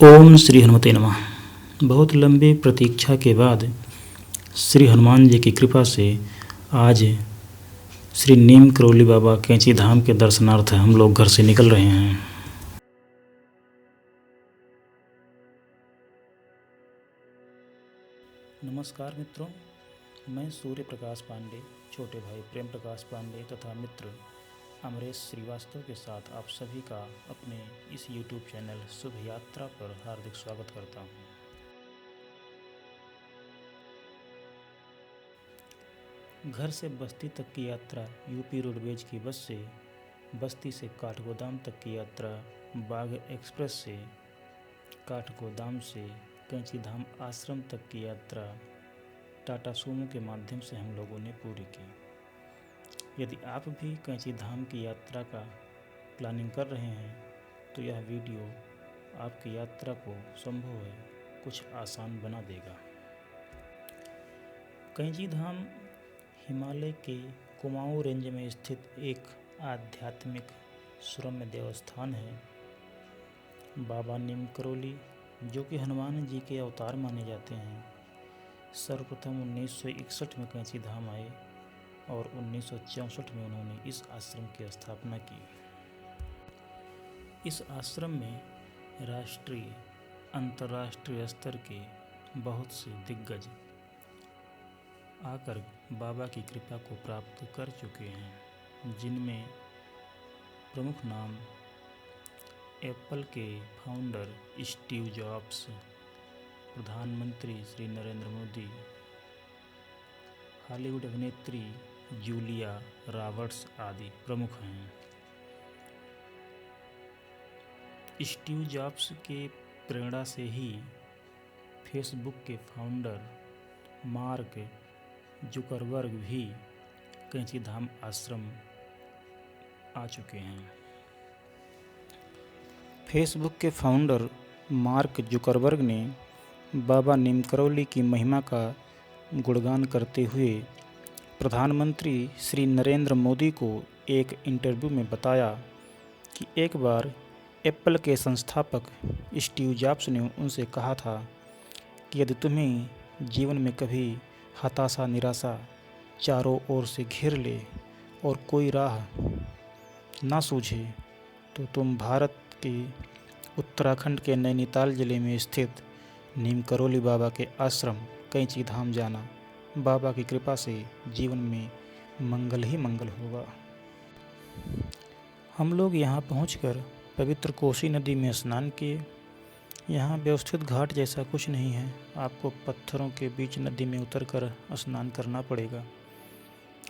ओम श्री हनुमते नमः। बहुत लंबी प्रतीक्षा के बाद श्री हनुमान जी की कृपा से आज श्री नीम करौली बाबा कैंची धाम के दर्शनार्थ हम लोग घर से निकल रहे हैं। नमस्कार मित्रों, मैं सूर्य प्रकाश पांडे, छोटे भाई प्रेम प्रकाश पांडे तथा मित्र अमरेश श्रीवास्तव के साथ आप सभी का अपने इस YouTube चैनल शुभ यात्रा पर हार्दिक स्वागत करता हूँ। घर से बस्ती तक की यात्रा यूपी रोडवेज की बस से, बस्ती से काठगोदाम तक की यात्रा बाघ एक्सप्रेस से, काठगोदाम से कैंची धाम आश्रम तक की यात्रा टाटा सूमो के माध्यम से हम लोगों ने पूरी की। यदि आप भी कैंची धाम की यात्रा का प्लानिंग कर रहे हैं तो यह वीडियो आपकी यात्रा को संभव है कुछ आसान बना देगा। कैंची धाम हिमालय के कुमाऊं रेंज में स्थित एक आध्यात्मिक सुरम्य देवस्थान है। बाबा नीम करौली, जो कि हनुमान जी के अवतार माने जाते हैं, सर्वप्रथम 1961 में कैंची धाम आए और 1964 में उन्होंने इस आश्रम की स्थापना की। इस आश्रम में राष्ट्रीय अंतर्राष्ट्रीय स्तर के बहुत से दिग्गज आकर बाबा की कृपा को प्राप्त कर चुके हैं, जिनमें प्रमुख नाम एप्पल के फाउंडर स्टीव जॉब्स, प्रधानमंत्री श्री नरेंद्र मोदी, हॉलीवुड अभिनेत्री जूलिया रॉबर्ट्स आदि प्रमुख हैं। स्टीव जॉब्स के प्रेरणा से ही फेसबुक के फाउंडर मार्क जुकरबर्ग भी कैंची धाम आश्रम आ चुके हैं। फेसबुक के फाउंडर मार्क जुकरबर्ग ने बाबा नीम करौली की महिमा का गुणगान करते हुए प्रधानमंत्री श्री नरेंद्र मोदी को एक इंटरव्यू में बताया कि एक बार एप्पल के संस्थापक स्टीव जॉब्स ने उनसे कहा था कि यदि तुम्हें जीवन में कभी हताशा निराशा चारों ओर से घेर ले और कोई राह ना सूझे तो तुम भारत के उत्तराखंड के नैनीताल जिले में स्थित नीम करौली बाबा के आश्रम कैंची धाम जाना। बाबा की कृपा से जीवन में मंगल ही मंगल होगा। हम लोग यहाँ पहुँचकर पवित्र कोसी नदी में स्नान किए। यहाँ व्यवस्थित घाट जैसा कुछ नहीं है, आपको पत्थरों के बीच नदी में उतरकर स्नान करना पड़ेगा।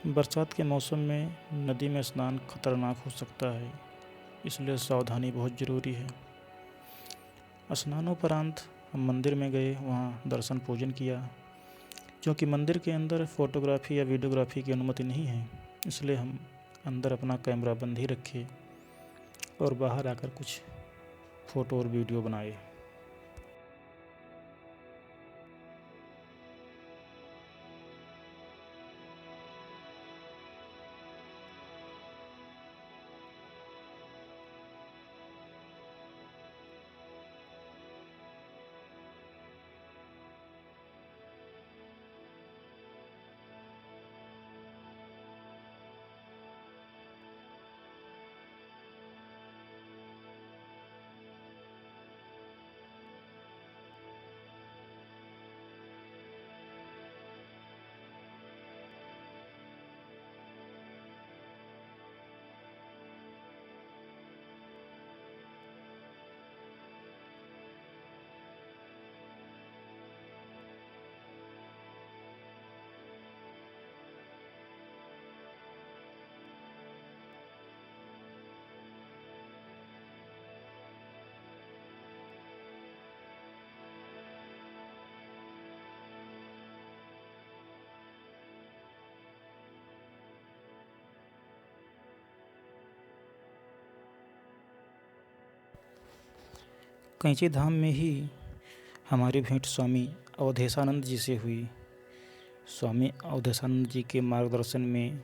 बरसात के मौसम में नदी में स्नान खतरनाक हो सकता है, इसलिए सावधानी बहुत ज़रूरी है। स्नानोपरांत हम मंदिर में गए, वहाँ दर्शन पूजन किया। क्योंकि मंदिर के अंदर फ़ोटोग्राफी या वीडियोग्राफी की अनुमति नहीं है, इसलिए हम अंदर अपना कैमरा बंद ही रखे और बाहर आकर कुछ फ़ोटो और वीडियो बनाए। कैंची धाम में ही हमारी भेंट स्वामी अवधेशानंद जी से हुई। स्वामी अवधेशानंद जी के मार्गदर्शन में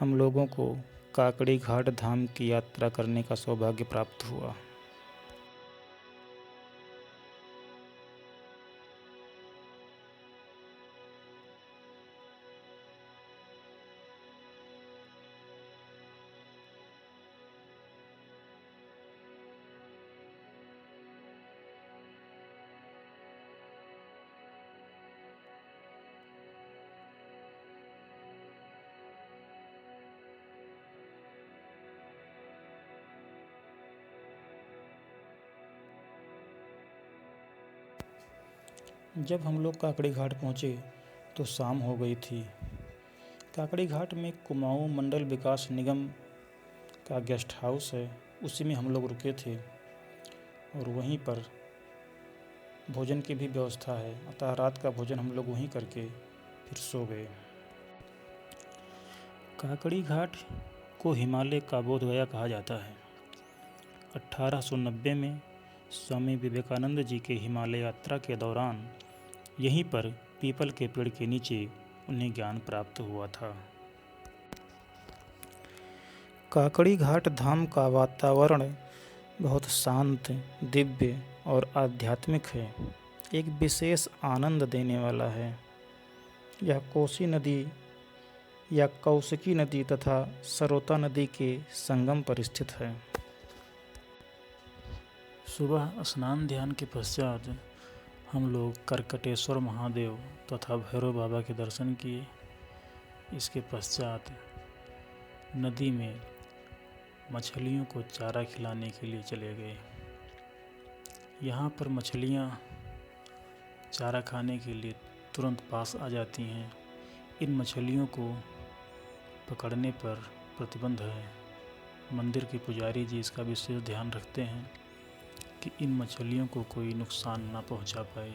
हम लोगों को काकड़ी घाट धाम की यात्रा करने का सौभाग्य प्राप्त हुआ। जब हम लोग काकड़ी घाट पहुँचे तो शाम हो गई थी। काकड़ी घाट में कुमाऊं मंडल विकास निगम का गेस्ट हाउस है, उसी में हम लोग रुके थे और वहीं पर भोजन की भी व्यवस्था है, अतः रात का भोजन हम लोग वहीं करके फिर सो गए। काकड़ी घाट को हिमालय का बोधगया कहा जाता है। 1890 में स्वामी विवेकानंद जी के हिमालय यात्रा के दौरान यहीं पर पीपल के पेड़ के नीचे उन्हें ज्ञान प्राप्त हुआ था। काकड़ी घाट धाम का वातावरण बहुत शांत, दिव्य और आध्यात्मिक है, एक विशेष आनंद देने वाला है। यह कोसी नदी या कौशिकी नदी तथा सरोता नदी के संगम पर स्थित है। सुबह स्नान ध्यान के पश्चात हम लोग करकटेश्वर महादेव तथा भैरव बाबा के दर्शन किए। इसके पश्चात नदी में मछलियों को चारा खिलाने के लिए चले गए। यहाँ पर मछलियाँ चारा खाने के लिए तुरंत पास आ जाती हैं। इन मछलियों को पकड़ने पर प्रतिबंध है। मंदिर के पुजारी जी इसका विशेष ध्यान रखते हैं कि इन मछलियों को कोई नुकसान ना पहुंचा पाए।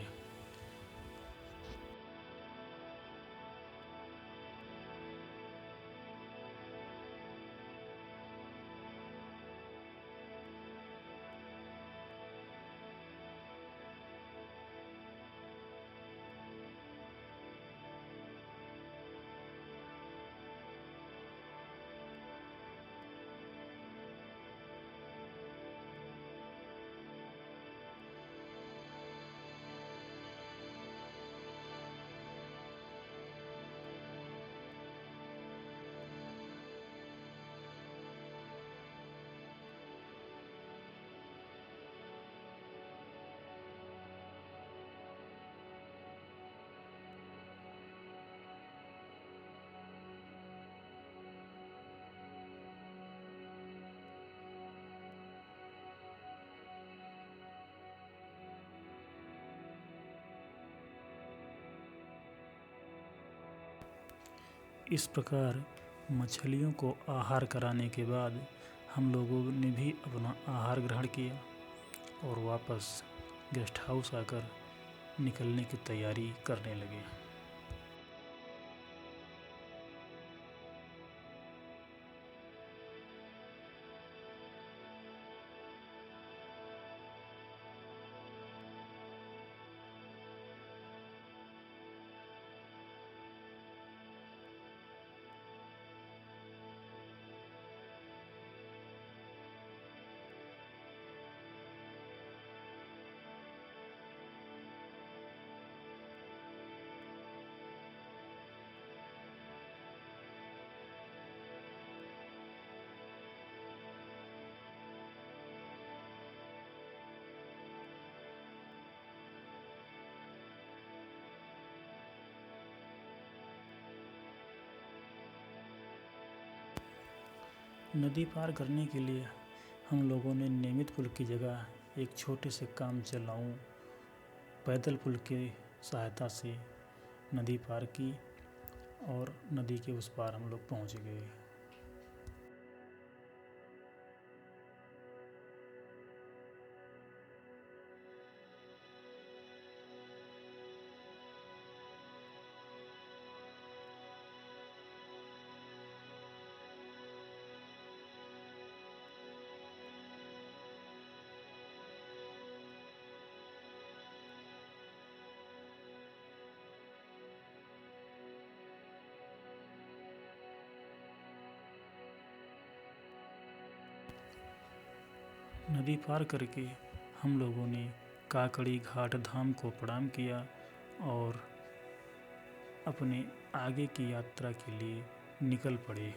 इस प्रकार मछलियों को आहार कराने के बाद हम लोगों ने भी अपना आहार ग्रहण किया और वापस गेस्ट हाउस आकर निकलने की तैयारी करने लगे। नदी पार करने के लिए हम लोगों ने नियमित पुल की जगह एक छोटे से काम चलाऊं पैदल पुल की सहायता से नदी पार की और नदी के उस पार हम लोग पहुंच गए। नदी पार करके हम लोगों ने काकड़ी घाट धाम को प्रणाम किया और अपने आगे की यात्रा के लिए निकल पड़े।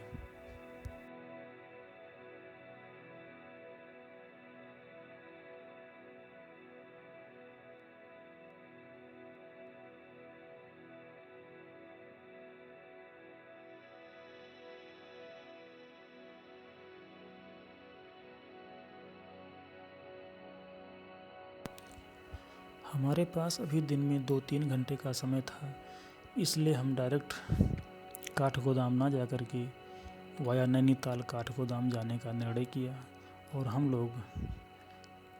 हमारे पास अभी दिन में 2-3 घंटे का समय था, इसलिए हम डायरेक्ट काठगोदाम ना जा कर के वाया नैनीताल काठगोदाम जाने का निर्णय किया और हम लोग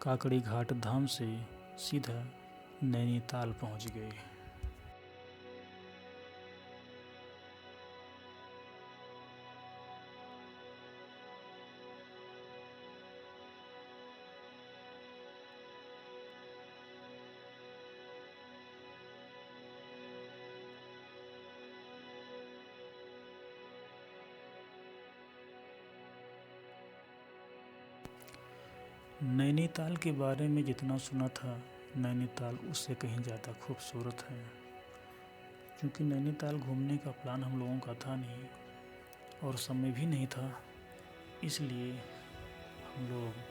काकड़ी घाट धाम से सीधा नैनीताल पहुंच गए। नैनीताल के बारे में जितना सुना था, नैनीताल उससे कहीं ज़्यादा खूबसूरत है। क्योंकि नैनीताल घूमने का प्लान हम लोगों का था नहीं और समय भी नहीं था, इसलिए हम लोग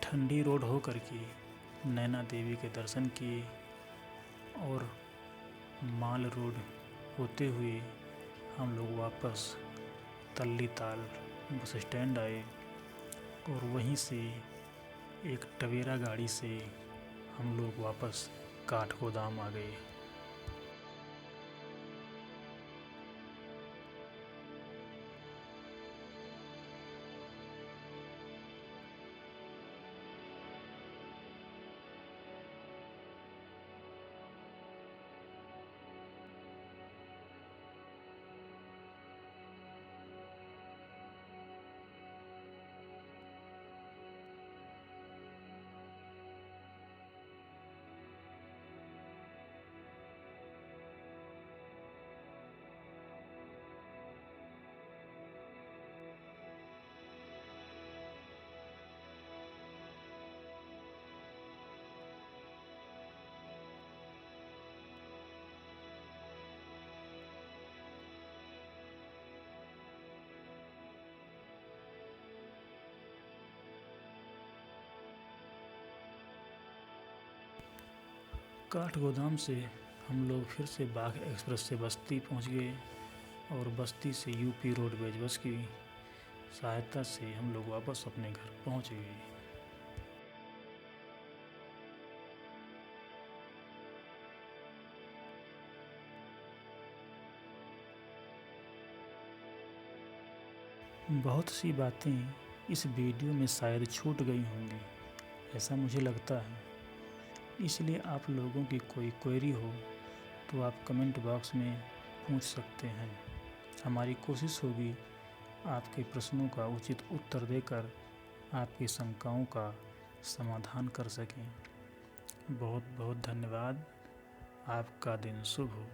ठंडी रोड हो करके नैना देवी के दर्शन किए और माल रोड होते हुए हम लोग वापस तल्लीताल बस स्टैंड आए और वहीं से एक टवेरा गाड़ी से हम लोग वापस काठगोदाम आ गए। काठगोदाम से हम लोग फिर से बाघ एक्सप्रेस से बस्ती पहुंच गए और बस्ती से यूपी रोडवेज बस की सहायता से हम लोग वापस अपने घर पहुंच गए। बहुत सी बातें इस वीडियो में शायद छूट गई होंगी, ऐसा मुझे लगता है। इसलिए आप लोगों की कोई क्वेरी हो तो आप कमेंट बॉक्स में पूछ सकते हैं। हमारी कोशिश होगी आपके प्रश्नों का उचित उत्तर देकर आपकी शंकाओं का समाधान कर सकें। बहुत बहुत धन्यवाद। आपका दिन शुभ हो।